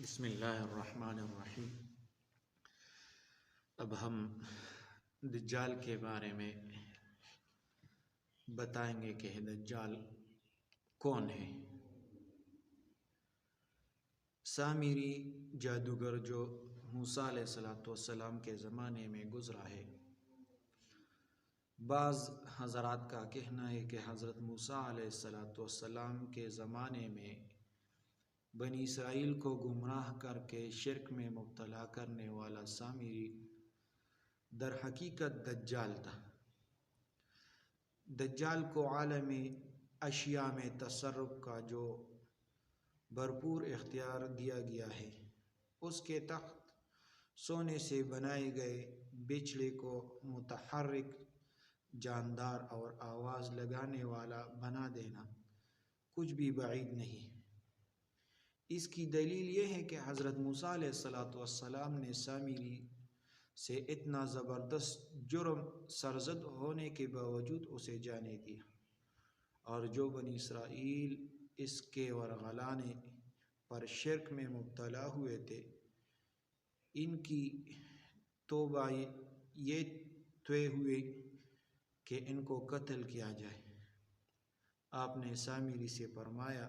بسم اللہ الرحمن الرحیم۔ اب ہم دجال کے بارے میں بتائیں گے کہ دجال کون ہے۔ سامری جادوگر جو موسیٰ علیہ السلام کے زمانے میں گزرا ہے، بعض حضرات کا کہنا ہے کہ حضرت موسیٰ علیہ السلام کے زمانے میں بنی اسرائیل کو گمراہ کر کے شرک میں مبتلا کرنے والا سامری در حقیقت دجال تھا۔ دجال کو عالم اشیاء میں تصرف کا جو بھرپور اختیار دیا گیا ہے، اس کے تحت سونے سے بنائے گئے بچھڑے کو متحرک، جاندار اور آواز لگانے والا بنا دینا کچھ بھی بعید نہیں۔ اس کی دلیل یہ ہے کہ حضرت موسیٰ علیہ السلام نے سامری سے اتنا زبردست جرم سرزد ہونے کے باوجود اسے جانے دیا، اور جو بنی اسرائیل اس کے ورغلانے پر شرک میں مبتلا ہوئے تھے، ان کی توبہ یہ طے ہوئی کہ ان کو قتل کیا جائے۔ آپ نے سامری سے فرمایا،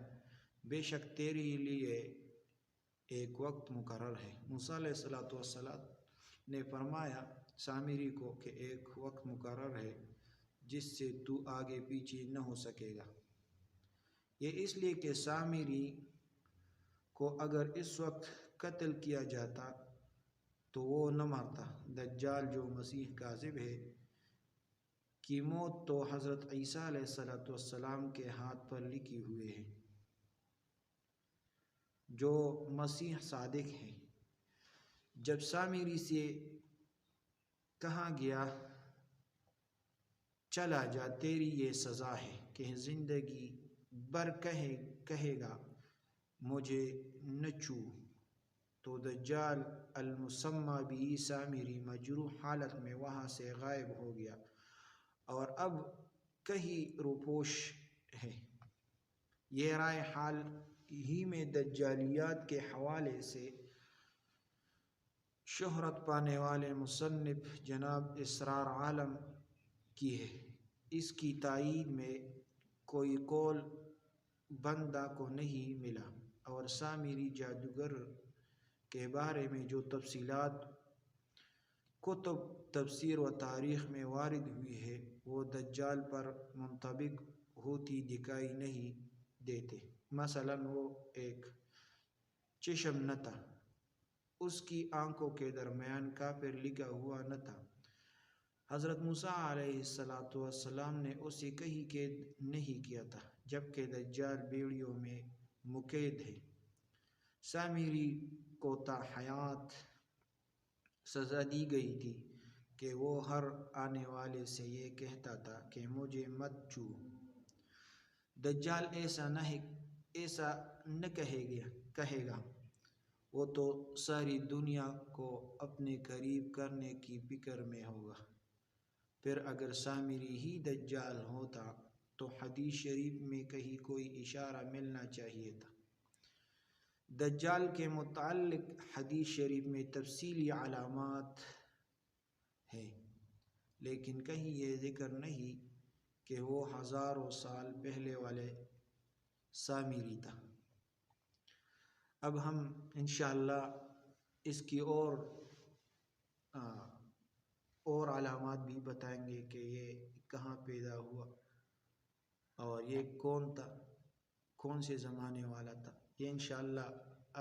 بے شک تیرے لیے ایک وقت مقرر ہے۔ موسیٰ علیہ السلام نے فرمایا سامری کو کہ ایک وقت مقرر ہے جس سے تو آگے پیچھے نہ ہو سکے گا۔ یہ اس لیے کہ سامری کو اگر اس وقت قتل کیا جاتا تو وہ نہ مرتا۔ دجال جو مسیح کاذب ہے کی موت تو حضرت عیسیٰ علیہ السلام کے ہاتھ پر لکھی ہوئی ہے، جو مسیح صادق ہے۔ جب سامری سے کہا گیا چلا جا، تیری یہ سزا ہے کہ زندگی بھر کہے گا مجھے نہ چھو، تو دجال المسمى بھی سامری مجروح حالت میں وہاں سے غائب ہو گیا، اور اب کہیں روپوش ہے۔ یہ رائے حال ہی میں دجالیات کے حوالے سے شہرت پانے والے مصنف جناب اسرار عالم کی ہے۔ اس کی تائید میں کوئی قول بندہ کو نہیں ملا، اور سامری جادوگر کے بارے میں جو تفصیلات کتب تفسیر و تاریخ میں وارد ہوئی ہے وہ دجال پر منطبق ہوتی دکھائی نہیں دیتے۔ مثلاً وہ ایک چشم نہ تھا، اس کی آنکھوں کے درمیان کافر لکھا ہوا نہ تھا۔ حضرت موسیٰ علیہ السلام نے اسے کہیں قید نہیں کیا تھا، جبکہ دجال بیڑیوں میں مقید ہے۔ سامری کو تا حیات سزا دی گئی تھی کہ وہ ہر آنے والے سے یہ کہتا تھا کہ مجھے مت چھو۔ دجال ایسا نہ کہے گا، وہ تو ساری دنیا کو اپنے قریب کرنے کی فکر میں ہوگا۔ پھر اگر سامری ہی دجال ہوتا تو حدیث شریف میں کہیں کوئی اشارہ ملنا چاہیے تھا۔ دجال کے متعلق حدیث شریف میں تفصیلی علامات ہیں، لیکن کہیں یہ ذکر نہیں کہ وہ ہزاروں سال پہلے والے سامری تھا۔ اب ہم انشاءاللہ اس کی اور علامات بھی بتائیں گے کہ یہ کہاں پیدا ہوا اور یہ کون تھا، کون سے زمانے والا تھا۔ یہ انشاءاللہ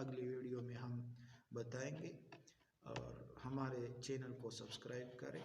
اگلی ویڈیو میں ہم بتائیں گے، اور ہمارے چینل کو سبسکرائب کریں۔